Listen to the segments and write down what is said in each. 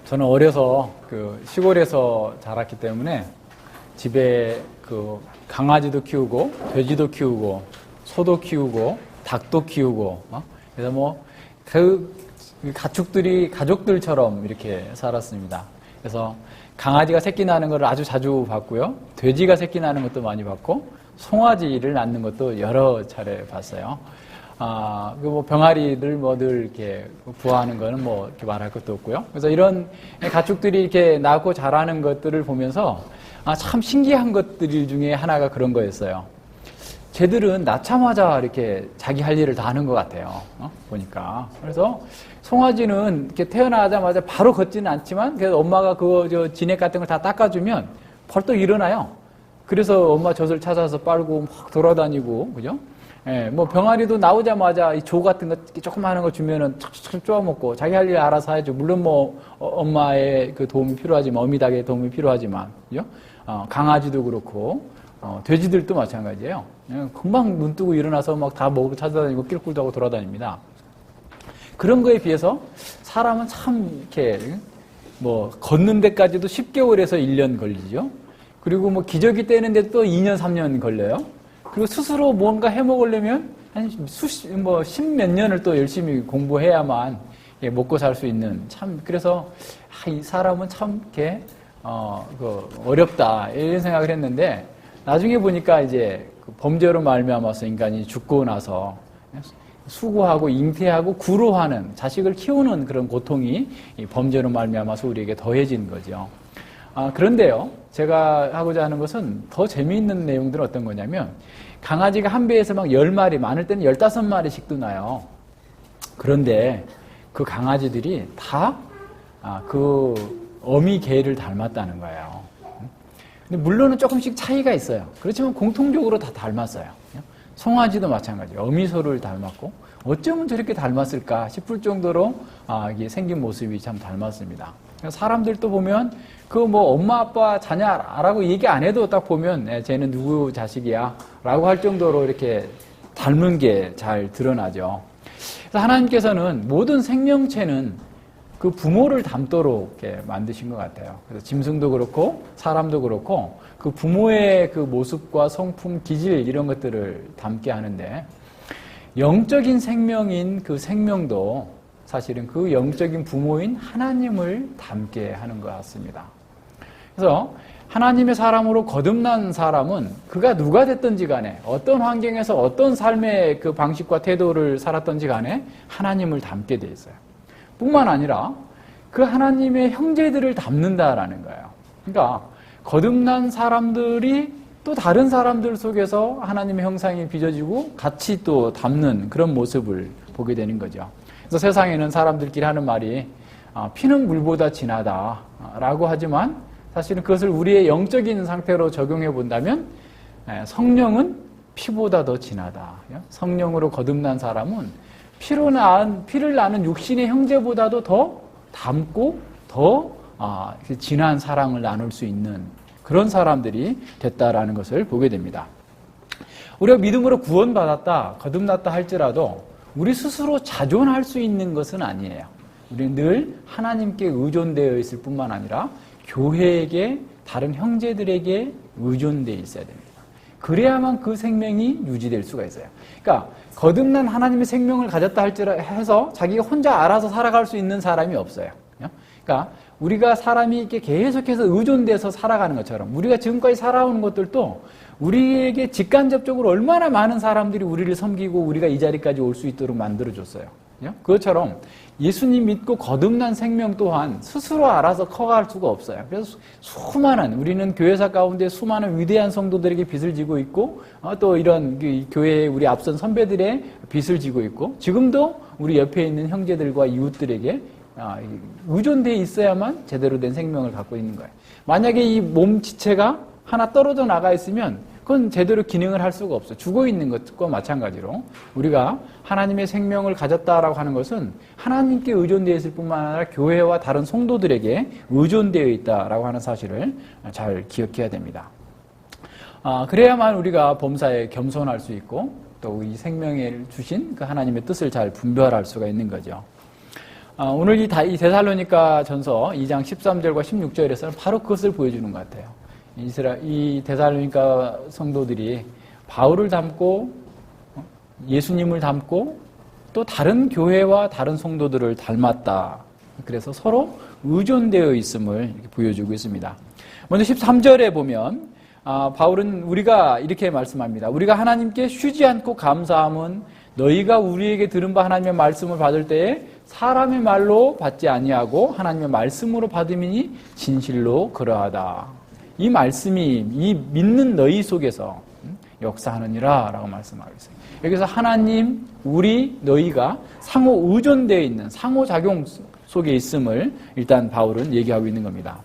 저는 어려서 그 시골에서 자랐기 때문에 집에 그 강아지도 키우고 돼지도 키우고 소도 키우고 닭도 키우고 그래서 뭐 그 가족들처럼 이렇게 살았습니다. 그래서 강아지가 새끼 낳는 걸 아주 자주 봤고요. 돼지가 새끼 낳는 것도 많이 봤고 송아지를 낳는 것도 여러 차례 봤어요. 뭐 병아리들 뭐 늘 이렇게 부화하는 거는 뭐 이렇게 말할 것도 없고요. 그래서 이런 가축들이 이렇게 낳고 자라는 것들을 보면서 참 신기한 것들 중에 하나가 그런 거였어요. 쟤들은 낳자마자 이렇게 자기 할 일을 다 하는 것 같아요. 보니까. 그래서 송아지는 이렇게 태어나자마자 바로 걷지는 않지만 그래서 엄마가 진액 같은 걸 다 닦아주면 벌떡 일어나요. 그래서 엄마 젖을 찾아서 빨고 막 돌아다니고, 그죠? 예, 뭐 병아리도 나오자마자 이 조 같은 거 조그마한 거 주면은 촥촥 쪼아먹고 자기 할 일 알아서 하죠. 물론 뭐 엄마의 그 도움이 필요하지만 어미닭의 도움이 필요하지만, 그죠? 강아지도 그렇고 돼지들도 마찬가지예요. 금방 눈 뜨고 일어나서 막 다 먹고 찾아다니고 낄꿀도 하고 돌아다닙니다. 그런 거에 비해서 사람은 참 이렇게 뭐 걷는 데까지도 10개월에서 1년 걸리죠. 그리고 뭐 기저귀 떼는데 또 2년, 3년 걸려요. 그리고 스스로 뭔가 해먹으려면 한 십몇 년을 또 열심히 공부해야만 먹고 살 수 있는 그래서 이 사람은 참 이렇게 어렵다 이런 생각을 했는데 나중에 보니까 이제 범죄로 말미암아서 인간이 죽고 나서 수고하고 잉태하고 구로하는 자식을 키우는 그런 고통이 이 범죄로 말미암아서 우리에게 더해진 거죠. 그런데요, 제가 하고자 하는 것은 더 재미있는 내용들은 어떤 거냐면 강아지가 한 배에서 막 10마리, 많을 때는 15마리씩도 나요. 그런데 그 강아지들이 다 그 어미 개를 닮았다는 거예요. 근데 물론은 조금씩 차이가 있어요. 그렇지만 공통적으로 다 닮았어요. 송아지도 마찬가지예요. 어미소를 닮았고 어쩌면 저렇게 닮았을까 싶을 정도로 이게 생긴 모습이 참 닮았습니다. 사람들도 보면 그 뭐 엄마 아빠 자냐라고 얘기 안 해도 딱 보면 쟤는 누구 자식이야 라고 할 정도로 이렇게 닮은 게 잘 드러나죠. 그래서 하나님께서는 모든 생명체는 그 부모를 닮도록 이렇게 만드신 것 같아요. 그래서 짐승도 그렇고 사람도 그렇고 그 부모의 그 모습과 성품, 기질 이런 것들을 닮게 하는데 영적인 생명인 그 생명도 사실은 그 영적인 부모인 하나님을 닮게 하는 것 같습니다. 그래서 하나님의 사람으로 거듭난 사람은 그가 누가 됐든지 간에 어떤 환경에서 어떤 삶의 그 방식과 태도를 살았든지 간에 하나님을 닮게 돼 있어요. 뿐만 아니라 그 하나님의 형제들을 닮는다라는 거예요. 그러니까 거듭난 사람들이 또 다른 사람들 속에서 하나님의 형상이 빚어지고 같이 또 닮는 그런 모습을 보게 되는 거죠. 그래서 세상에는 사람들끼리 하는 말이 피는 물보다 진하다라고 하지만 사실은 그것을 우리의 영적인 상태로 적용해 본다면 성령은 피보다 더 진하다. 성령으로 거듭난 사람은 피를 나는 육신의 형제보다도 더 닮고 더 진한 사랑을 나눌 수 있는 그런 사람들이 됐다라는 것을 보게 됩니다. 우리가 믿음으로 구원받았다, 거듭났다 할지라도 우리 스스로 자존할 수 있는 것은 아니에요. 우리는 늘 하나님께 의존되어 있을 뿐만 아니라 교회에게, 다른 형제들에게 의존되어 있어야 됩니다. 그래야만 그 생명이 유지될 수가 있어요. 그러니까 거듭난 하나님의 생명을 가졌다 해서 자기가 혼자 알아서 살아갈 수 있는 사람이 없어요. 그러니까 우리가 사람이 이렇게 계속해서 의존돼서 살아가는 것처럼 우리가 지금까지 살아오는 것들도 우리에게 직간접적으로 얼마나 많은 사람들이 우리를 섬기고 우리가 이 자리까지 올 수 있도록 만들어줬어요. 그것처럼 예수님 믿고 거듭난 생명 또한 스스로 알아서 커갈 수가 없어요. 그래서 우리는 교회사 가운데 수많은 위대한 성도들에게 빚을 지고 있고 또 이런 교회의 우리 앞선 선배들의 빚을 지고 있고 지금도 우리 옆에 있는 형제들과 이웃들에게 의존되어 있어야만 제대로 된 생명을 갖고 있는 거예요. 만약에 이 몸 지체가 하나 떨어져 나가 있으면 그건 제대로 기능을 할 수가 없어요. 죽어 있는 것과 마찬가지로 우리가 하나님의 생명을 가졌다라고 하는 것은 하나님께 의존되어 있을 뿐만 아니라 교회와 다른 성도들에게 의존되어 있다라고 하는 사실을 잘 기억해야 됩니다. 그래야만 우리가 범사에 겸손할 수 있고 또 이 생명을 주신 그 하나님의 뜻을 잘 분별할 수가 있는 거죠. 오늘 이 데살로니가 전서 2장 13절과 16절에서는 바로 그것을 보여주는 것 같아요. 이 데살로니가 성도들이 바울을 닮고 예수님을 닮고 또 다른 교회와 다른 성도들을 닮았다. 그래서 서로 의존되어 있음을 이렇게 보여주고 있습니다. 먼저 13절에 보면 바울은 우리가 이렇게 말씀합니다. 우리가 하나님께 쉬지 않고 감사함은 너희가 우리에게 들은 바 하나님의 말씀을 받을 때에 사람의 말로 받지 아니하고 하나님의 말씀으로 받음이니 진실로 그러하다. 이 말씀이 이 믿는 너희 속에서 역사하느니라 라고 말씀하고 있어요. 여기서 하나님, 우리, 너희가 상호 의존되어 있는 상호작용 속에 있음을 일단 바울은 얘기하고 있는 겁니다.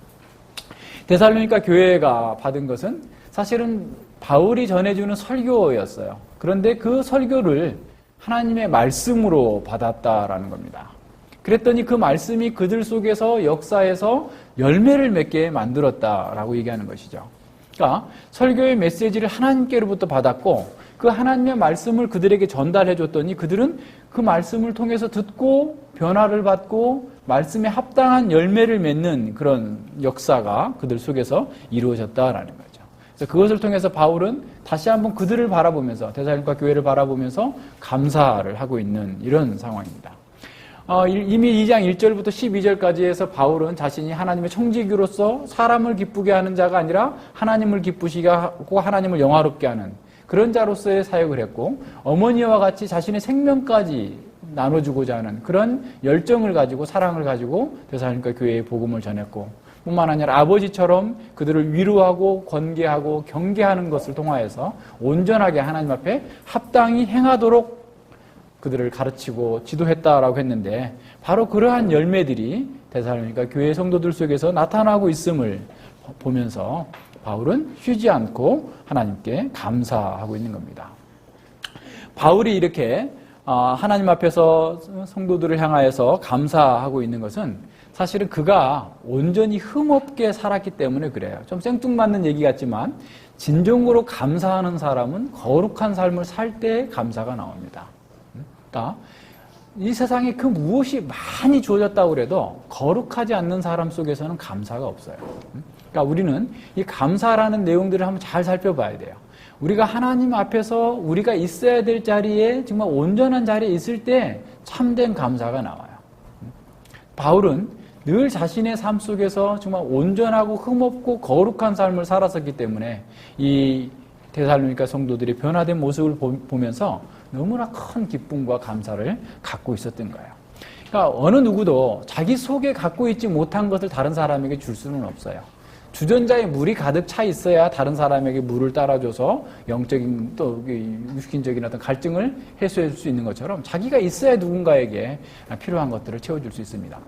데살로니가 교회가 받은 것은 사실은 바울이 전해주는 설교였어요. 그런데 그 설교를 하나님의 말씀으로 받았다라는 겁니다. 그랬더니 그 말씀이 그들 속에서 역사해서 열매를 맺게 만들었다라고 얘기하는 것이죠. 그러니까 설교의 메시지를 하나님께로부터 받았고 그 하나님의 말씀을 그들에게 전달해 줬더니 그들은 그 말씀을 통해서 듣고 변화를 받고 말씀에 합당한 열매를 맺는 그런 역사가 그들 속에서 이루어졌다라는 거죠. 그래서 그것을 통해서 바울은 다시 한번 그들을 바라보면서 데살로니가 교회를 바라보면서 감사를 하고 있는 이런 상황입니다. 이미 2장 1절부터 12절까지 해서 바울은 자신이 하나님의 청지기로서 사람을 기쁘게 하는 자가 아니라 하나님을 기쁘시게 하고 하나님을 영화롭게 하는 그런 자로서의 사역을 했고 어머니와 같이 자신의 생명까지 나눠주고자 하는 그런 열정을 가지고 사랑을 가지고 데살로니가 교회에 복음을 전했고 뿐만 아니라 아버지처럼 그들을 위로하고 권계하고 경계하는 것을 통하여서 온전하게 하나님 앞에 합당히 행하도록 그들을 가르치고 지도했다라고 했는데 바로 그러한 열매들이 데살로니가 교회 성도들 속에서 나타나고 있음을 보면서 바울은 쉬지 않고 하나님께 감사하고 있는 겁니다. 바울이 이렇게 하나님 앞에서 성도들을 향하여서 감사하고 있는 것은 사실은 그가 온전히 흠없게 살았기 때문에 그래요. 좀 생뚱맞는 얘기 같지만 진정으로 감사하는 사람은 거룩한 삶을 살 때 감사가 나옵니다. 그러니까 이 세상에 그 무엇이 많이 주어졌다고 그래도 거룩하지 않는 사람 속에서는 감사가 없어요. 그러니까 우리는 이 감사라는 내용들을 한번 잘 살펴봐야 돼요. 우리가 하나님 앞에서 우리가 있어야 될 자리에 정말 온전한 자리에 있을 때 참된 감사가 나와요. 바울은 늘 자신의 삶 속에서 정말 온전하고 흠없고 거룩한 삶을 살았었기 때문에 이 데살로니가 성도들이 변화된 모습을 보면서 너무나 큰 기쁨과 감사를 갖고 있었던 거예요. 그러니까 어느 누구도 자기 속에 갖고 있지 못한 것을 다른 사람에게 줄 수는 없어요. 주전자에 물이 가득 차 있어야 다른 사람에게 물을 따라줘서 영적인 또 육신적인 어떤 갈증을 해소해 줄 수 있는 것처럼 자기가 있어야 누군가에게 필요한 것들을 채워줄 수 있습니다.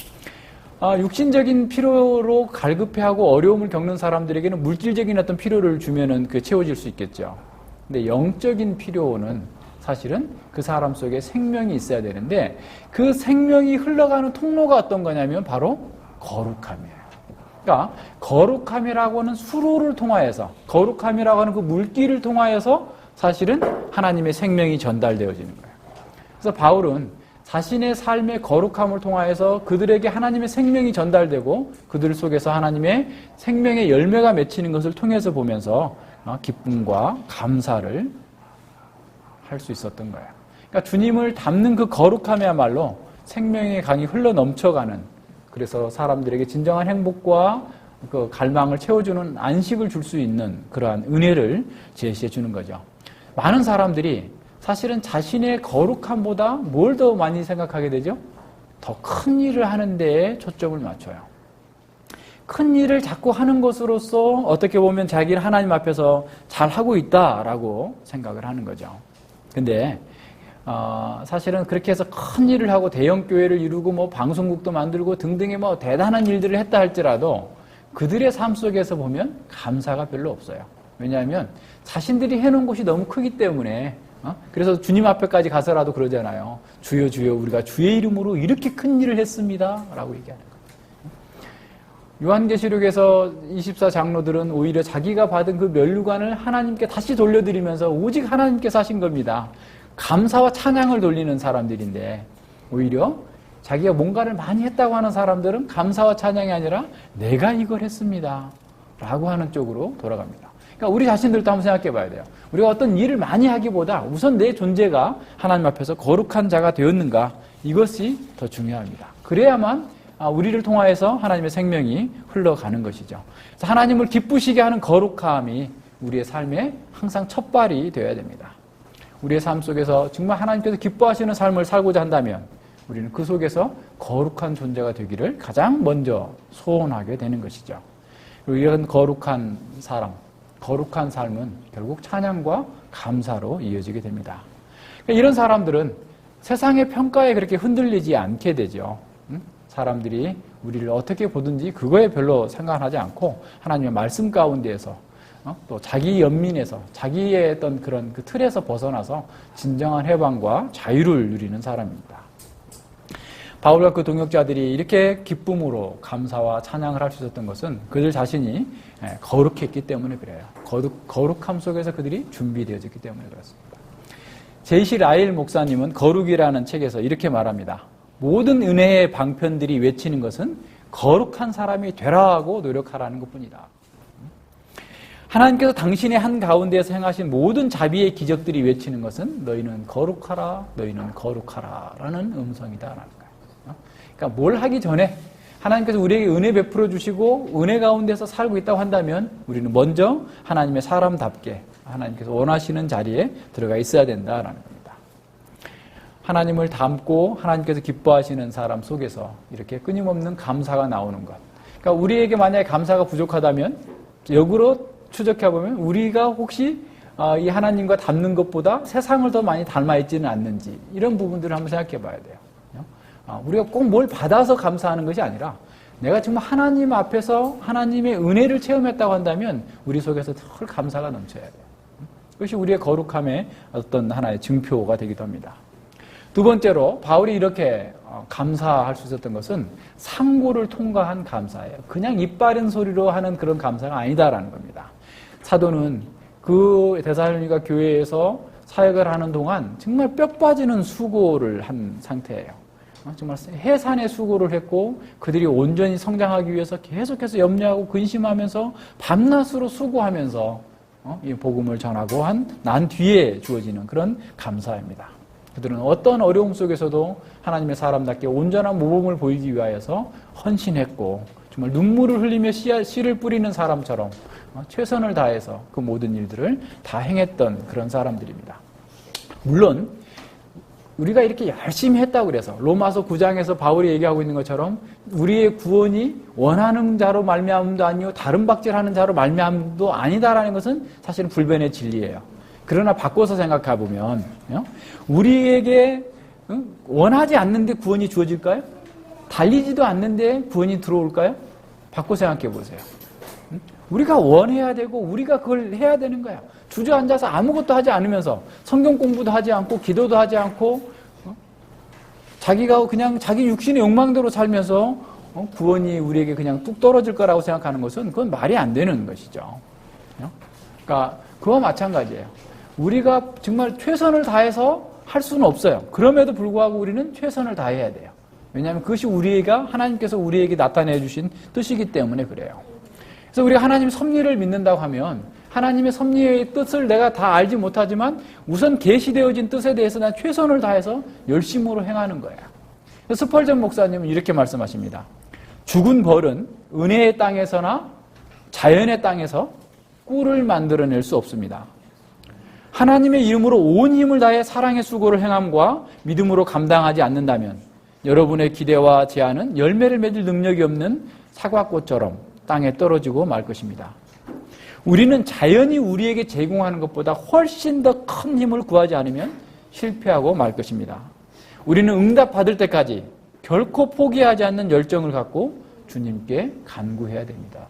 육신적인 필요로 갈급해하고 어려움을 겪는 사람들에게는 물질적인 어떤 필요를 주면은 그 채워질 수 있겠죠. 근데 영적인 필요는 사실은 그 사람 속에 생명이 있어야 되는데 그 생명이 흘러가는 통로가 어떤 거냐면 바로 거룩함이에요. 그러니까 거룩함이라고 하는 수로를 통하여서 거룩함이라고 하는 그 물길을 통하여서 사실은 하나님의 생명이 전달되어지는 거예요. 그래서 바울은 자신의 삶의 거룩함을 통하여서 그들에게 하나님의 생명이 전달되고 그들 속에서 하나님의 생명의 열매가 맺히는 것을 통해서 보면서 기쁨과 감사를 할 수 있었던 거예요. 그러니까 주님을 닮는 그 거룩함이야말로 생명의 강이 흘러 넘쳐가는 그래서 사람들에게 진정한 행복과 그 갈망을 채워주는 안식을 줄 수 있는 그러한 은혜를 제시해 주는 거죠. 많은 사람들이 사실은 자신의 거룩함보다 뭘 더 많이 생각하게 되죠? 더 큰 일을 하는 데에 초점을 맞춰요. 큰 일을 자꾸 하는 것으로서 어떻게 보면 자기를 하나님 앞에서 잘하고 있다라고 생각을 하는 거죠. 근데 사실은 그렇게 해서 큰 일을 하고 대형 교회를 이루고 뭐 방송국도 만들고 등등의 뭐 대단한 일들을 했다 할지라도 그들의 삶 속에서 보면 감사가 별로 없어요. 왜냐하면 자신들이 해놓은 것이 너무 크기 때문에 그래서 주님 앞에까지 가서라도 그러잖아요. 주여 주여 우리가 주의 이름으로 이렇게 큰 일을 했습니다 라고 얘기하는 거예요. 요한계시록에서 24장로들은 오히려 자기가 받은 그 면류관을 하나님께 다시 돌려드리면서 오직 하나님께서 하신 겁니다. 감사와 찬양을 돌리는 사람들인데 오히려 자기가 뭔가를 많이 했다고 하는 사람들은 감사와 찬양이 아니라 내가 이걸 했습니다 라고 하는 쪽으로 돌아갑니다. 그러니까 우리 자신들도 한번 생각해 봐야 돼요. 우리가 어떤 일을 많이 하기보다 우선 내 존재가 하나님 앞에서 거룩한 자가 되었는가, 이것이 더 중요합니다. 그래야만 우리를 통하여서 하나님의 생명이 흘러가는 것이죠. 그래서 하나님을 기쁘시게 하는 거룩함이 우리의 삶의 항상 첫발이 되어야 됩니다. 우리의 삶 속에서 정말 하나님께서 기뻐하시는 삶을 살고자 한다면 우리는 그 속에서 거룩한 존재가 되기를 가장 먼저 소원하게 되는 것이죠. 그리고 이런 거룩한 사람, 거룩한 삶은 결국 찬양과 감사로 이어지게 됩니다. 그러니까 이런 사람들은 세상의 평가에 그렇게 흔들리지 않게 되죠. 사람들이 우리를 어떻게 보든지 그거에 별로 생각하지 않고 하나님의 말씀 가운데에서 또 자기 연민에서 자기의 어떤 그런 그 틀에서 벗어나서 진정한 해방과 자유를 누리는 사람입니다. 바울과 그 동역자들이 이렇게 기쁨으로 감사와 찬양을 할 수 있었던 것은 그들 자신이 거룩했기 때문에 그래요. 거룩함 속에서 그들이 준비되어졌기 때문에 그렇습니다. 제이시 라일 목사님은 거룩이라는 책에서 이렇게 말합니다. 모든 은혜의 방편들이 외치는 것은 거룩한 사람이 되라고 노력하라는 것뿐이다. 하나님께서 당신의 한 가운데에서 행하신 모든 자비의 기적들이 외치는 것은 너희는 거룩하라, 너희는 거룩하라 라는 음성이다라는 거예요. 그러니까 뭘 하기 전에 하나님께서 우리에게 은혜 베풀어 주시고 은혜 가운데서 살고 있다고 한다면 우리는 먼저 하나님의 사람답게 하나님께서 원하시는 자리에 들어가 있어야 된다라는 겁니다. 하나님을 닮고 하나님께서 기뻐하시는 사람 속에서 이렇게 끊임없는 감사가 나오는 것. 그러니까 우리에게 만약에 감사가 부족하다면 역으로 추적해보면 우리가 혹시 이 하나님과 닮는 것보다 세상을 더 많이 닮아 있지는 않는지 이런 부분들을 한번 생각해 봐야 돼요. 우리가 꼭 뭘 받아서 감사하는 것이 아니라 내가 정말 하나님 앞에서 하나님의 은혜를 체험했다고 한다면 우리 속에서 늘 감사가 넘쳐야 돼요. 그것이 우리의 거룩함의 어떤 하나의 증표가 되기도 합니다. 두 번째로 바울이 이렇게 감사할 수 있었던 것은 상고를 통과한 감사예요. 그냥 입 바른 소리로 하는 그런 감사가 아니다라는 겁니다. 사도는 그 데살로니가 교회에서 사역을 하는 동안 정말 뼈 빠지는 수고를 한 상태예요. 정말 해산의 수고를 했고 그들이 온전히 성장하기 위해서 계속해서 염려하고 근심하면서 밤낮으로 수고하면서 이 복음을 전하고 난 뒤에 주어지는 그런 감사입니다. 그들은 어떤 어려움 속에서도 하나님의 사람답게 온전한 모범을 보이기 위하여서 헌신했고 정말 눈물을 흘리며 씨를 뿌리는 사람처럼 최선을 다해서 그 모든 일들을 다 행했던 그런 사람들입니다. 물론 우리가 이렇게 열심히 했다고 그래서 로마서 9장에서 바울이 얘기하고 있는 것처럼 우리의 구원이 원하는 자로 말미암음도 아니요 다른 박질하는 자로 말미암음도 아니다라는 것은 사실은 불변의 진리예요. 그러나 바꿔서 생각해 보면 우리에게 원하지 않는데 구원이 주어질까요? 달리지도 않는데 구원이 들어올까요? 바꿔 생각해 보세요. 우리가 원해야 되고 우리가 그걸 해야 되는 거야. 주저앉아서 아무것도 하지 않으면서 성경 공부도 하지 않고 기도도 하지 않고 자기가 그냥 자기 육신의 욕망대로 살면서 구원이 우리에게 그냥 뚝 떨어질 거라고 생각하는 것은 그건 말이 안 되는 것이죠. 그러니까 그와 마찬가지예요. 우리가 정말 최선을 다해서 할 수는 없어요. 그럼에도 불구하고 우리는 최선을 다해야 돼요. 왜냐하면 그것이 하나님께서 우리에게 나타내 주신 뜻이기 때문에 그래요. 그래서 우리가 하나님 섭리를 믿는다고 하면 하나님의 섭리의 뜻을 내가 다 알지 못하지만 우선 계시되어진 뜻에 대해서 난 최선을 다해서 열심으로 행하는 거야. 스펄전 목사님은 이렇게 말씀하십니다. 죽은 벌은 은혜의 땅에서나 자연의 땅에서 꿀을 만들어낼 수 없습니다. 하나님의 이름으로 온 힘을 다해 사랑의 수고를 행함과 믿음으로 감당하지 않는다면 여러분의 기대와 제안은 열매를 맺을 능력이 없는 사과꽃처럼 땅에 떨어지고 말 것입니다. 우리는 자연이 우리에게 제공하는 것보다 훨씬 더 큰 힘을 구하지 않으면 실패하고 말 것입니다. 우리는 응답받을 때까지 결코 포기하지 않는 열정을 갖고 주님께 간구해야 됩니다.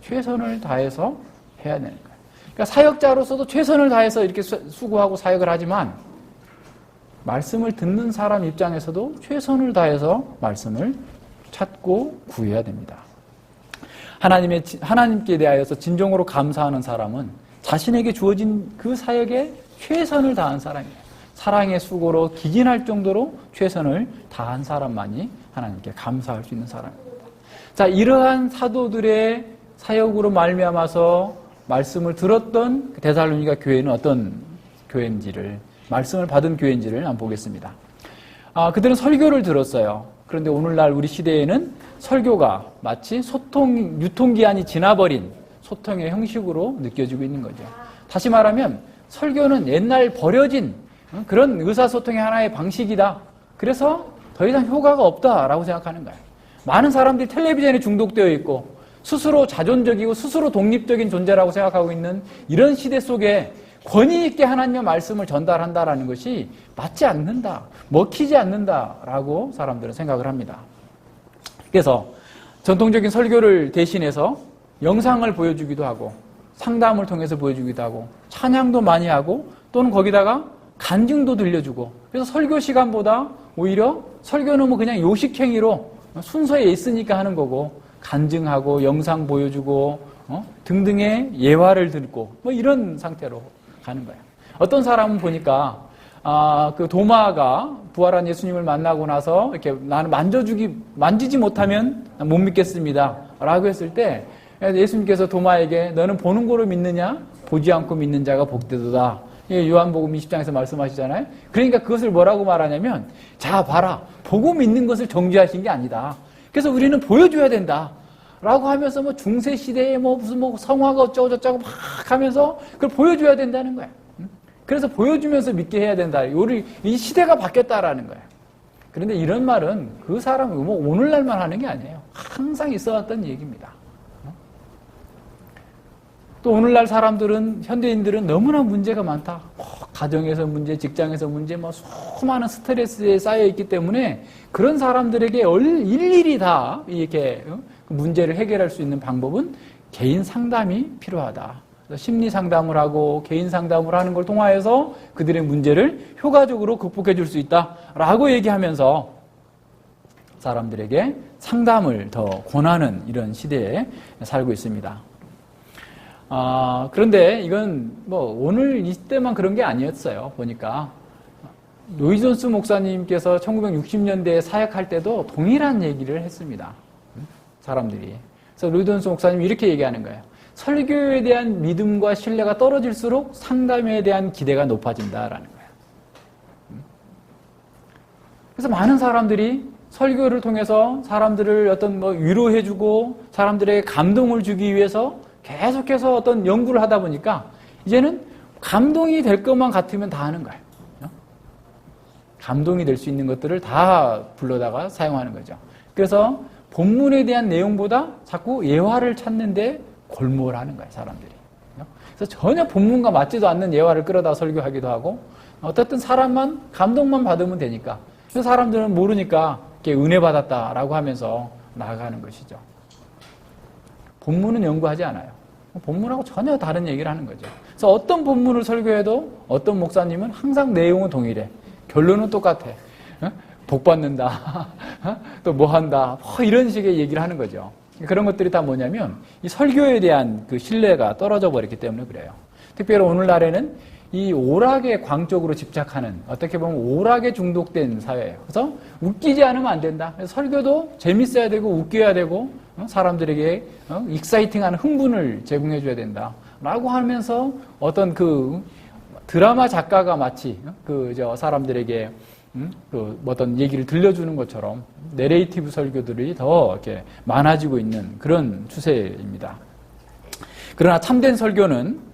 최선을 다해서 해야 되는 거예요. 그러니까 사역자로서도 최선을 다해서 이렇게 수고하고 사역을 하지만 말씀을 듣는 사람 입장에서도 최선을 다해서 말씀을 찾고 구해야 됩니다. 하나님께 대하여서 진정으로 감사하는 사람은 자신에게 주어진 그 사역에 최선을 다한 사람이에요. 사랑의 수고로 기긴할 정도로 최선을 다한 사람만이 하나님께 감사할 수 있는 사람입니다. 자, 이러한 사도들의 사역으로 말미암아서 말씀을 들었던 데살로니가 교회는 어떤 교회인지를, 말씀을 받은 교회인지를 한번 보겠습니다. 그들은 설교를 들었어요. 그런데 오늘날 우리 시대에는 설교가 마치 유통기한이 지나버린 소통의 형식으로 느껴지고 있는 거죠. 다시 말하면 설교는 옛날 버려진 그런 의사소통의 하나의 방식이다. 그래서 더 이상 효과가 없다라고 생각하는 거예요. 많은 사람들이 텔레비전에 중독되어 있고 스스로 자존적이고 스스로 독립적인 존재라고 생각하고 있는 이런 시대 속에 권위 있게 하나님의 말씀을 전달한다라는 것이 맞지 않는다, 먹히지 않는다라고 사람들은 생각을 합니다. 그래서 전통적인 설교를 대신해서 영상을 보여주기도 하고 상담을 통해서 보여주기도 하고 찬양도 많이 하고 또는 거기다가 간증도 들려주고, 그래서 설교 시간보다 오히려 설교는 뭐 그냥 요식행위로 순서에 있으니까 하는 거고 간증하고 영상 보여주고 등등의 예화를 듣고 뭐 이런 상태로 가는 거예요. 어떤 사람은 보니까 그 도마가 부활한 예수님을 만나고 나서 이렇게 나는 만지지 못하면 못 믿겠습니다 라고 했을 때 예수님께서 도마에게 너는 보는 거로 믿느냐 보지 않고 믿는 자가 복되도다. 요한복음 20장에서 말씀하시잖아요. 그러니까 그것을 뭐라고 말하냐면, 자 봐라, 보고 믿는 것을 정죄하신 게 아니다. 그래서 우리는 보여줘야 된다 라고 하면서 뭐 중세 시대에 무슨 성화가 어쩌고 저쩌고 막 하면서 그걸 보여줘야 된다는 거야. 그래서 보여주면서 믿게 해야 된다. 이 시대가 바뀌었다라는 거야. 그런데 이런 말은 그 사람은 뭐 오늘날만 하는 게 아니에요. 항상 있어왔던 얘기입니다. 또 오늘날 사람들은, 현대인들은 너무나 문제가 많다. 가정에서 문제, 직장에서 문제, 수많은 스트레스에 쌓여있기 때문에 그런 사람들에게 일일이 다 이렇게 문제를 해결할 수 있는 방법은 개인 상담이 필요하다. 심리 상담을 하고 개인 상담을 하는 걸 통하여서 그들의 문제를 효과적으로 극복해 줄 수 있다라고 얘기하면서 사람들에게 상담을 더 권하는 이런 시대에 살고 있습니다. 그런데 이건 오늘 이때만 그런 게 아니었어요. 보니까 로이 존스 목사님께서 1960년대에 사역할 때도 동일한 얘기를 했습니다. 사람들이. 그래서 로이 존스 목사님이 이렇게 얘기하는 거예요. 설교에 대한 믿음과 신뢰가 떨어질수록 상담에 대한 기대가 높아진다라는 거예요. 그래서 많은 사람들이 설교를 통해서 사람들을 어떤 위로해주고 사람들에게 감동을 주기 위해서 계속해서 어떤 연구를 하다 보니까 이제는 감동이 될 것만 같으면 다 하는 거예요. 감동이 될 수 있는 것들을 다 불러다가 사용하는 거죠. 그래서 본문에 대한 내용보다 자꾸 예화를 찾는데 골몰 하는 거예요, 사람들이. 그래서 전혀 본문과 맞지도 않는 예화를 끌어다 설교하기도 하고, 어쨌든 사람만 감동만 받으면 되니까. 그래서 사람들은 모르니까 이렇게 은혜 받았다라고 하면서 나아가는 것이죠. 본문은 연구하지 않아요. 본문하고 전혀 다른 얘기를 하는 거죠. 그래서 어떤 본문을 설교해도 어떤 목사님은 항상 내용은 동일해. 결론은 똑같아. 복 받는다. 또 뭐 한다. 이런 식의 얘기를 하는 거죠. 그런 것들이 다 뭐냐면 이 설교에 대한 그 신뢰가 떨어져 버렸기 때문에 그래요. 특별히 오늘날에는 이 오락에 광적으로 집착하는, 어떻게 보면 오락에 중독된 사회예요. 그래서 웃기지 않으면 안 된다. 그래서 설교도 재밌어야 되고 웃겨야 되고 사람들에게 익사이팅한 흥분을 제공해 줘야 된다 라고 하면서 어떤 그 드라마 작가가 마치 사람들에게 어떤 얘기를 들려주는 것처럼 내레이티브 설교들이 더 이렇게 많아지고 있는 그런 추세입니다. 그러나 참된 설교는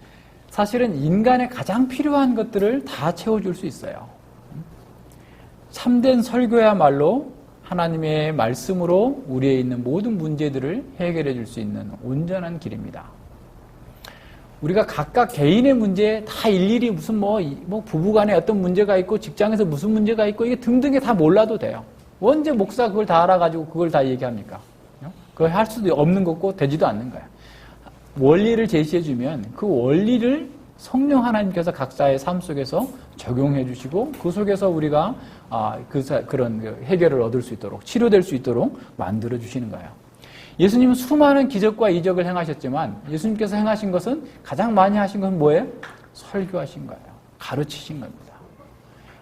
사실은 인간의 가장 필요한 것들을 다 채워줄 수 있어요. 참된 설교야말로 하나님의 말씀으로 우리에 있는 모든 문제들을 해결해 줄 수 있는 온전한 길입니다. 우리가 각각 개인의 문제 다 일일이 무슨 부부간에 어떤 문제가 있고 직장에서 무슨 문제가 있고 이게 등등에 다 몰라도 돼요. 언제 목사 그걸 다 알아가지고 그걸 다 얘기합니까? 그걸 할 수도 없는 거고 되지도 않는 거야. 원리를 제시해주면 그 원리를 성령 하나님께서 각자의 삶 속에서 적용해 주시고 그 속에서 우리가 그런 해결을 얻을 수 있도록, 치료될 수 있도록 만들어 주시는 거예요. 예수님은 수많은 기적과 이적을 행하셨지만 예수님께서 행하신 것은, 가장 많이 하신 것은 뭐예요? 설교하신 거예요. 가르치신 겁니다.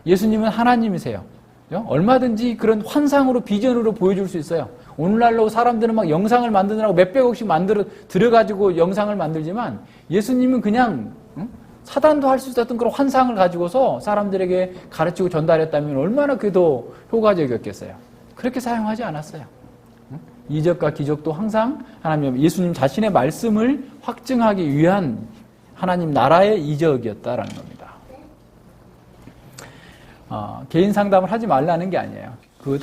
예수님은 하나님이세요. 얼마든지 그런 환상으로 비전으로 보여줄 수 있어요. 오늘날로 사람들은 막 영상을 만드느라고 몇백억씩 들여가지고 영상을 만들지만 예수님은 그냥 사단도 할 수 있었던 그런 환상을 가지고서 사람들에게 가르치고 전달했다면 얼마나 그게 더 효과적이었겠어요. 그렇게 사용하지 않았어요. 이적과 기적도 항상 하나님, 예수님 자신의 말씀을 확증하기 위한 하나님 나라의 이적이었다라는 겁니다. 개인 상담을 하지 말라는 게 아니에요.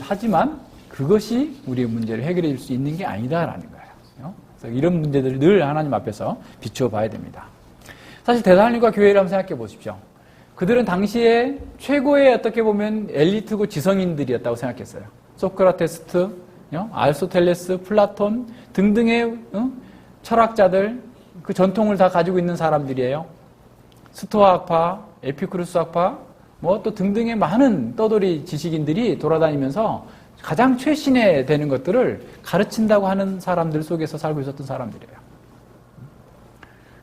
하지만 그것이 우리의 문제를 해결해 줄 수 있는 게 아니다라는 거예요. 그래서 이런 문제들을 늘 하나님 앞에서 비추어 봐야 됩니다. 사실 데살로니가 교회를 한번 생각해 보십시오. 그들은 당시에 최고의 어떻게 보면 엘리트고 지성인들이었다고 생각했어요. 소크라테스, 아리스토텔레스, 플라톤 등등의 철학자들, 그 전통을 다 가지고 있는 사람들이에요. 스토아학파, 에피쿠르스학파, 뭐 또 등등의 많은 떠돌이 지식인들이 돌아다니면서 가장 최신에 되는 것들을 가르친다고 하는 사람들 속에서 살고 있었던 사람들이에요.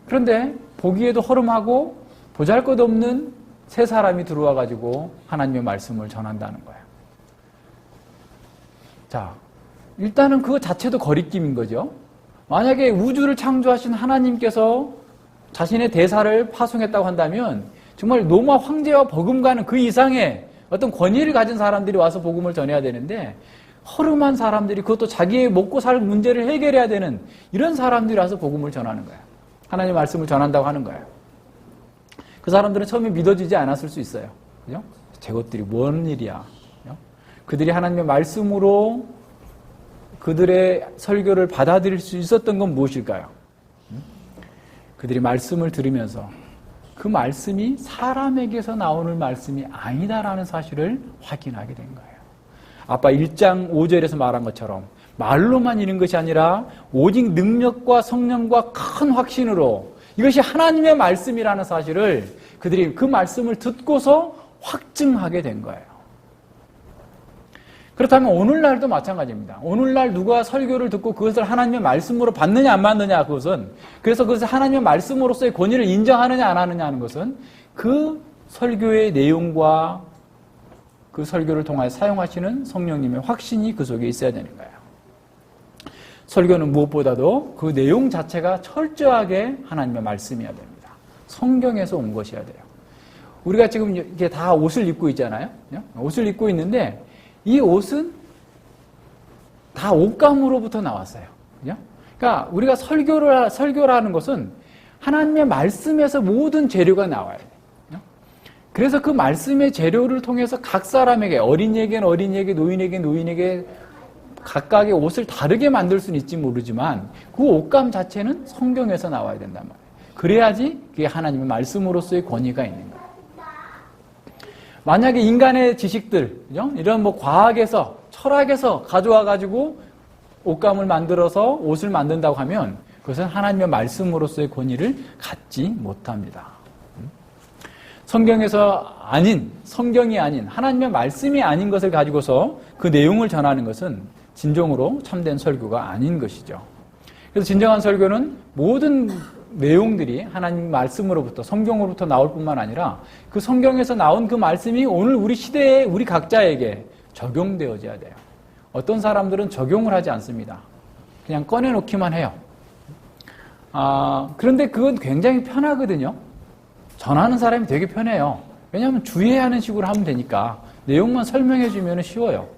그런데 보기에도 허름하고 보잘것없는 세 사람이 들어와가지고 하나님의 말씀을 전한다는 거예요. 자, 일단은 그거 자체도 거리낌인 거죠. 만약에 우주를 창조하신 하나님께서 자신의 대사를 파송했다고 한다면 정말 로마 황제와 버금가는 그 이상의 어떤 권위를 가진 사람들이 와서 복음을 전해야 되는데 허름한 사람들이 그것도 자기의 먹고 살 문제를 해결해야 되는 이런 사람들이 와서 복음을 전하는 거예요. 하나님의 말씀을 전한다고 하는 거예요. 그 사람들은 처음에 믿어지지 않았을 수 있어요. 그죠? 저것들이 뭔 일이야. 그죠? 그들이 하나님의 말씀으로 그들의 설교를 받아들일 수 있었던 건 무엇일까요? 그들이 말씀을 들으면서 그 말씀이 사람에게서 나오는 말씀이 아니다라는 사실을 확인하게 된 거예요. 아빠 1장 5절에서 말한 것처럼 말로만 이는 것이 아니라 오직 능력과 성령과 큰 확신으로 이것이 하나님의 말씀이라는 사실을 그들이 그 말씀을 듣고서 확증하게 된 거예요. 그렇다면 오늘날도 마찬가지입니다. 오늘날 누가 설교를 듣고 그것을 하나님의 말씀으로 받느냐 안 받느냐 그래서 그것을 하나님의 말씀으로서의 권위를 인정하느냐 안 하느냐 하는 것은 그 설교의 내용과 그 설교를 통하여 사용하시는 성령님의 확신이 그 속에 있어야 되는 거예요. 설교는 무엇보다도 그 내용 자체가 철저하게 하나님의 말씀이어야 됩니다. 성경에서 온 것이어야 돼요. 우리가 지금 이렇게 다 옷을 입고 있잖아요. 옷을 입고 있는데 이 옷은 다 옷감으로부터 나왔어요. 그러니까 우리가 설교라는 것은 하나님의 말씀에서 모든 재료가 나와야 돼요. 그래서 그 말씀의 재료를 통해서 각 사람에게 어린이에게는 어린이에게, 노인에게 노인에게 각각의 옷을 다르게 만들 수는 있지 모르지만 그 옷감 자체는 성경에서 나와야 된단 말이에요. 그래야지 그게 하나님의 말씀으로서의 권위가 있는 거예요. 만약에 인간의 지식들, 이런 뭐 과학에서, 철학에서 가져와가지고 옷감을 만들어서 옷을 만든다고 하면 그것은 하나님의 말씀으로서의 권위를 갖지 못합니다. 성경에서 아닌, 성경이 아닌, 하나님의 말씀이 아닌 것을 가지고서 그 내용을 전하는 것은 진정으로 참된 설교가 아닌 것이죠. 그래서 진정한 설교는 모든 내용들이 하나님 말씀으로부터 성경으로부터 나올 뿐만 아니라 그 성경에서 나온 그 말씀이 오늘 우리 시대에 우리 각자에게 적용되어져야 돼요. 어떤 사람들은 적용을 하지 않습니다. 그냥 꺼내놓기만 해요. 그런데 그건 굉장히 편하거든요. 전하는 사람이 되게 편해요. 왜냐하면 주의해야 하는 식으로 하면 되니까 내용만 설명해 주면 쉬워요.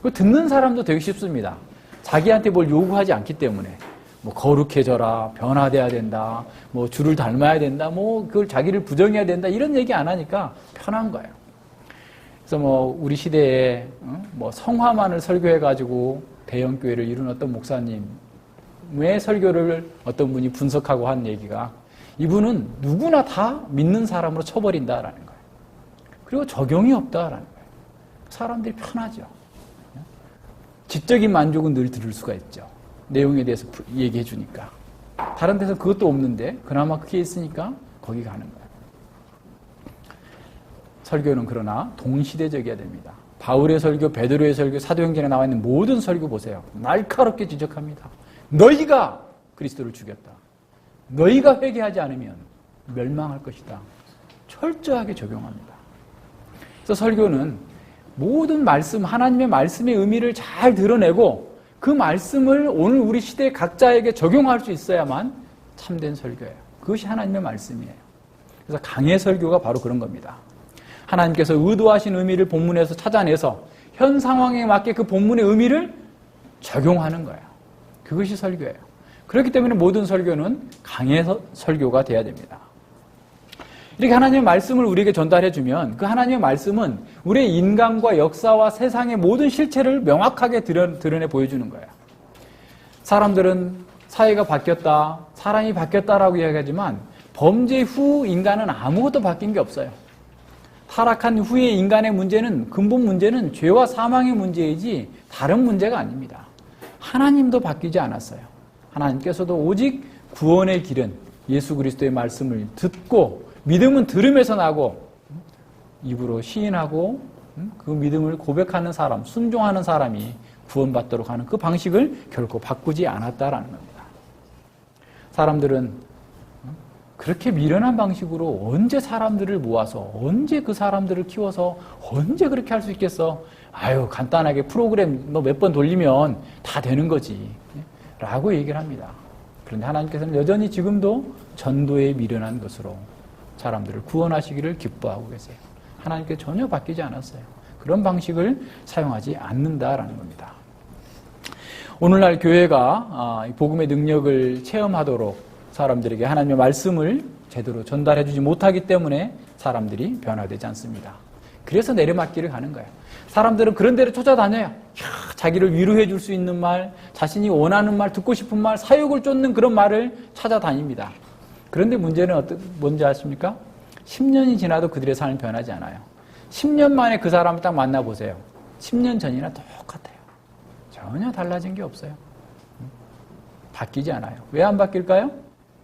그 듣는 사람도 되게 쉽습니다. 자기한테 뭘 요구하지 않기 때문에 뭐 거룩해져라, 변화돼야 된다, 뭐 주를 닮아야 된다, 뭐 그걸 자기를 부정해야 된다 이런 얘기 안 하니까 편한 거예요. 그래서 뭐 우리 시대에 뭐 성화만을 설교해가지고 대형 교회를 이룬 어떤 목사님의 설교를 어떤 분이 분석하고 한 얘기가 이분은 누구나 다 믿는 사람으로 쳐버린다라는 거예요. 그리고 적용이 없다라는 거예요. 사람들이 편하죠. 지적인 만족은 늘 들을 수가 있죠. 내용에 대해서 얘기해 주니까. 다른 데서 그것도 없는데 그나마 그게 있으니까 거기 가는 거예요. 설교는 그러나 동시대적이어야 됩니다. 바울의 설교, 베드로의 설교, 사도행전에 나와 있는 모든 설교 보세요. 날카롭게 지적합니다. 너희가 그리스도를 죽였다. 너희가 회개하지 않으면 멸망할 것이다. 철저하게 적용합니다. 그래서 설교는 모든 말씀, 하나님의 말씀의 의미를 잘 드러내고 그 말씀을 오늘 우리 시대 각자에게 적용할 수 있어야만 참된 설교예요. 그것이 하나님의 말씀이에요. 그래서 강해 설교가 바로 그런 겁니다. 하나님께서 의도하신 의미를 본문에서 찾아내서 현 상황에 맞게 그 본문의 의미를 적용하는 거예요. 그것이 설교예요. 그렇기 때문에 모든 설교는 강해 설교가 돼야 됩니다. 이렇게 하나님의 말씀을 우리에게 전달해주면 그 하나님의 말씀은 우리의 인간과 역사와 세상의 모든 실체를 명확하게 드러내 보여주는 거예요. 사람들은 사회가 바뀌었다, 사람이 바뀌었다라고 이야기하지만 범죄 후 인간은 아무것도 바뀐 게 없어요. 타락한 후의 인간의 문제는, 근본 문제는 죄와 사망의 문제이지 다른 문제가 아닙니다. 하나님도 바뀌지 않았어요. 하나님께서도 오직 구원의 길은 예수 그리스도의 말씀을 듣고 믿음은 들음에서 나고 입으로 시인하고 그 믿음을 고백하는 사람, 순종하는 사람이 구원받도록 하는 그 방식을 결코 바꾸지 않았다라는 겁니다. 사람들은 그렇게 미련한 방식으로 언제 사람들을 모아서 언제 그 사람들을 키워서 언제 그렇게 할 수 있겠어? 아유, 간단하게 프로그램 몇 번 돌리면 다 되는 거지 라고 얘기를 합니다. 그런데 하나님께서는 여전히 지금도 전도에 미련한 것으로 사람들을 구원하시기를 기뻐하고 계세요. 하나님께 전혀 바뀌지 않았어요. 그런 방식을 사용하지 않는다라는 겁니다. 오늘날 교회가 복음의 능력을 체험하도록 사람들에게 하나님의 말씀을 제대로 전달해주지 못하기 때문에 사람들이 변화되지 않습니다. 그래서 내려막기를 가는 거예요. 사람들은 그런 데를 찾아다녀요. 자기를 위로해 줄 수 있는 말, 자신이 원하는 말, 듣고 싶은 말, 사욕을 쫓는 그런 말을 찾아다닙니다. 그런데 문제는 뭔지 아십니까? 10년이 지나도 그들의 삶이 변하지 않아요. 10년 만에 그 사람을 딱 만나보세요. 10년 전이나 똑같아요. 전혀 달라진 게 없어요. 바뀌지 않아요. 왜 안 바뀔까요?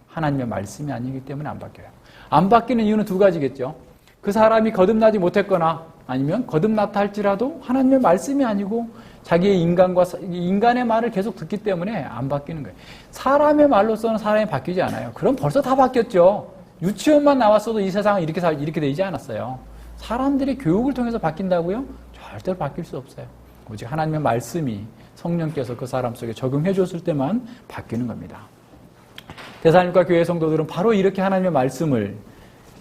하나님의 말씀이 아니기 때문에 안 바뀌어요. 안 바뀌는 이유는 두 가지겠죠. 그 사람이 거듭나지 못했거나 아니면 거듭났다 할지라도 하나님의 말씀이 아니고 자기의 인간의 말을 계속 듣기 때문에 안 바뀌는 거예요. 사람의 말로서는 사람이 바뀌지 않아요. 그럼 벌써 다 바뀌었죠. 유치원만 나왔어도 이 세상은 이렇게 되지 않았어요. 사람들이 교육을 통해서 바뀐다고요? 절대로 바뀔 수 없어요. 오직 하나님의 말씀이 성령께서 그 사람 속에 적용해 줬을 때만 바뀌는 겁니다. 데살로니가 교회 성도들은 바로 이렇게 하나님의 말씀을,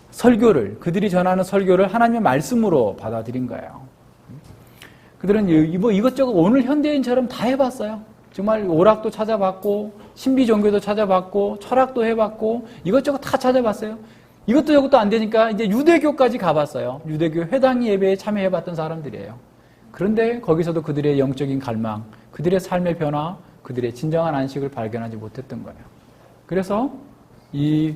설교를, 그들이 전하는 설교를 하나님의 말씀으로 받아들인 거예요. 그들은 이것저것 오늘 현대인처럼 다 해봤어요. 정말 오락도 찾아봤고 신비 종교도 찾아봤고 철학도 해봤고 이것저것 다 찾아봤어요. 이것도 저것도 안 되니까 이제 유대교까지 가봤어요. 유대교 회당 예배에 참여해봤던 사람들이에요. 그런데 거기서도 그들의 영적인 갈망, 그들의 삶의 변화, 그들의 진정한 안식을 발견하지 못했던 거예요. 그래서 이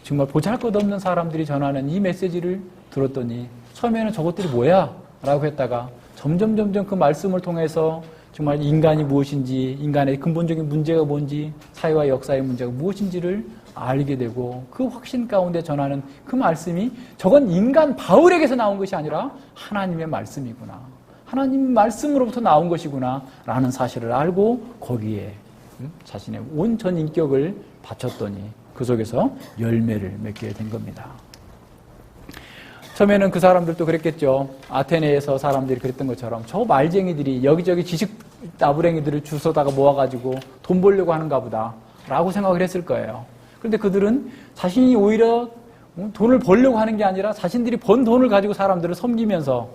정말 보잘것없는 사람들이 전하는 이 메시지를 들었더니 처음에는 저것들이 뭐야? 라고 했다가 점점 그 말씀을 통해서 정말 인간이 무엇인지, 인간의 근본적인 문제가 뭔지, 사회와 역사의 문제가 무엇인지를 알게 되고 그 확신 가운데 전하는 그 말씀이 저건 인간 바울에게서 나온 것이 아니라 하나님의 말씀이구나. 하나님 말씀으로부터 나온 것이구나 라는 사실을 알고 거기에 자신의 온 전 인격을 바쳤더니 그 속에서 열매를 맺게 된 겁니다. 처음에는 그 사람들도 그랬겠죠. 아테네에서 사람들이 그랬던 것처럼 저 말쟁이들이 여기저기 지식 나부랭이들을 주워다가 모아가지고 돈 벌려고 하는가 보다 라고 생각을 했을 거예요. 그런데 그들은 자신이 오히려 돈을 벌려고 하는 게 아니라 자신들이 번 돈을 가지고 사람들을 섬기면서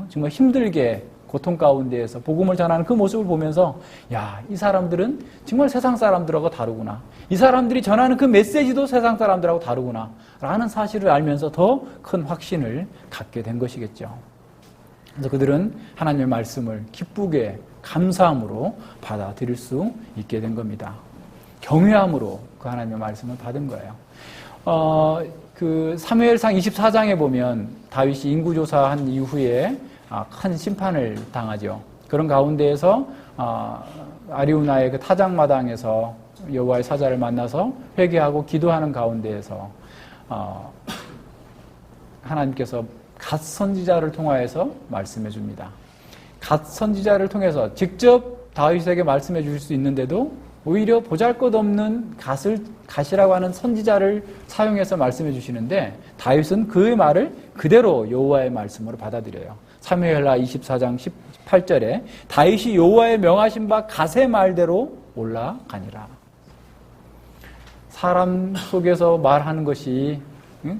정말 힘들게 고통 가운데에서 복음을 전하는 그 모습을 보면서 야, 이 사람들은 정말 세상 사람들하고 다르구나. 이 사람들이 전하는 그 메시지도 세상 사람들하고 다르구나 라는 사실을 알면서 더 큰 확신을 갖게 된 것이겠죠. 그래서 그들은 하나님의 말씀을 기쁘게 감사함으로 받아들일 수 있게 된 겁니다. 경외함으로 그 하나님의 말씀을 받은 거예요. 그 사무엘상 24장에 보면 다윗이 인구조사한 이후에 큰 심판을 당하죠. 그런 가운데에서 아리우나의 그 타작마당에서 여호와의 사자를 만나서 회개하고 기도하는 가운데에서 하나님께서 갓 선지자를 통하여서 말씀해 줍니다. 갓 선지자를 통해서 직접 다윗에게 말씀해 주실 수 있는데도 오히려 보잘것없는 갓이라고 하는 선지자를 사용해서 말씀해 주시는데 다윗은 그의 말을 그대로 여호와의 말씀으로 받아들여요. 사무엘하 24장 18절에 다윗이 여호와의 명하신 바 갓의 말대로 올라가니라. 사람 속에서 말하는 것이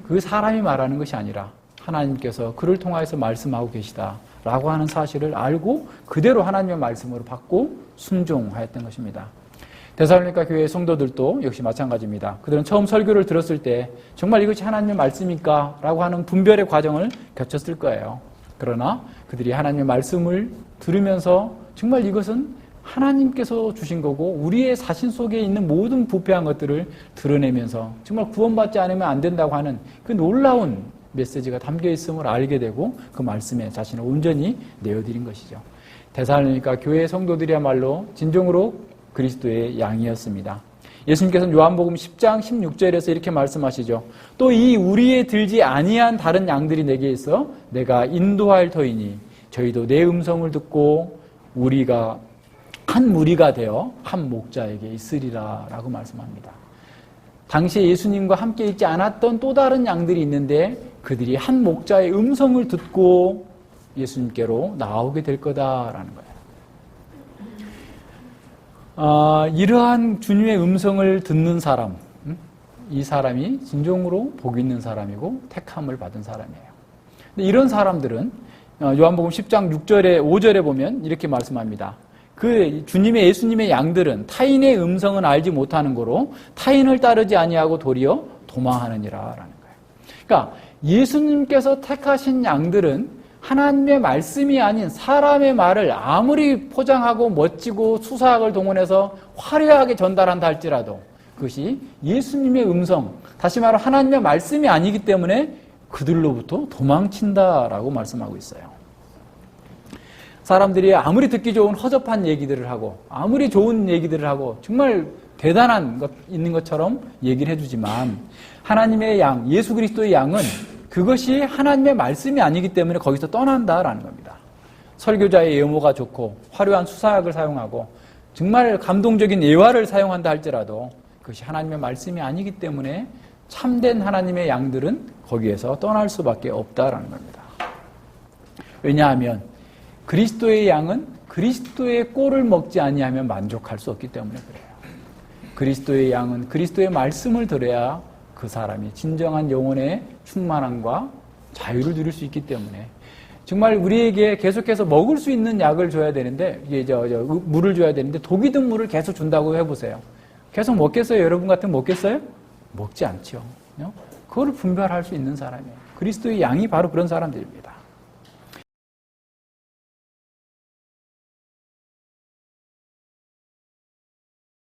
그 사람이 말하는 것이 아니라 하나님께서 그를 통하여서 말씀하고 계시다라고 하는 사실을 알고 그대로 하나님의 말씀으로 받고 순종하였던 것입니다. 데살로니가 교회의 성도들도 역시 마찬가지입니다. 그들은 처음 설교를 들었을 때 정말 이것이 하나님의 말씀일까? 라고 하는 분별의 과정을 거쳤을 거예요. 그러나 그들이 하나님의 말씀을 들으면서 정말 이것은 하나님께서 주신 거고 우리의 자신 속에 있는 모든 부패한 것들을 드러내면서 정말 구원받지 않으면 안 된다고 하는 그 놀라운 메시지가 담겨 있음을 알게 되고 그 말씀에 자신을 온전히 내어드린 것이죠. 데살로니가 교회의 성도들이야말로 진정으로 그리스도의 양이었습니다. 예수님께서는 요한복음 10장 16절에서 이렇게 말씀하시죠. 또 이 우리에 들지 아니한 다른 양들이 내게 있어 내가 인도할 터이니 저희도 내 음성을 듣고 우리가 한 무리가 되어 한 목자에게 있으리라 라고 말씀합니다. 당시에 예수님과 함께 있지 않았던 또 다른 양들이 있는데 그들이 한 목자의 음성을 듣고 예수님께로 나오게 될 거다라는 거예요. 이러한 주님의 음성을 듣는 사람, 이 사람이 진정으로 복 있는 사람이고 택함을 받은 사람이에요. 근데 이런 사람들은 요한복음 10장 6절에 5절에 보면 이렇게 말씀합니다. 그 주님의 예수님의 양들은 타인의 음성은 알지 못하는 거로 타인을 따르지 아니하고 도리어 도망하느니라라는 거예요. 그러니까 예수님께서 택하신 양들은 하나님의 말씀이 아닌 사람의 말을 아무리 포장하고 멋지고 수사학을 동원해서 화려하게 전달한다 할지라도 그것이 예수님의 음성, 다시 말해 하나님의 말씀이 아니기 때문에 그들로부터 도망친다라고 말씀하고 있어요. 사람들이 아무리 듣기 좋은 허접한 얘기들을 하고 아무리 좋은 얘기들을 하고 정말 대단한 것 있는 것처럼 얘기를 해주지만 하나님의 양, 예수 그리스도의 양은 그것이 하나님의 말씀이 아니기 때문에 거기서 떠난다라는 겁니다. 설교자의 예모가 좋고 화려한 수사학을 사용하고 정말 감동적인 예화를 사용한다 할지라도 그것이 하나님의 말씀이 아니기 때문에 참된 하나님의 양들은 거기에서 떠날 수밖에 없다라는 겁니다. 왜냐하면 그리스도의 양은 그리스도의 꼴을 먹지 아니하면 만족할 수 없기 때문에 그래요. 그리스도의 양은 그리스도의 말씀을 들어야 그 사람이 진정한 영혼의 충만함과 자유를 누릴 수 있기 때문에 정말 우리에게 계속해서 먹을 수 있는 약을 줘야 되는데 물을 줘야 되는데 독이 든 물을 계속 준다고 해보세요. 계속 먹겠어요? 여러분 같으면 먹겠어요? 먹지 않죠. 그거를 분별할 수 있는 사람이에요. 그리스도의 양이 바로 그런 사람들입니다.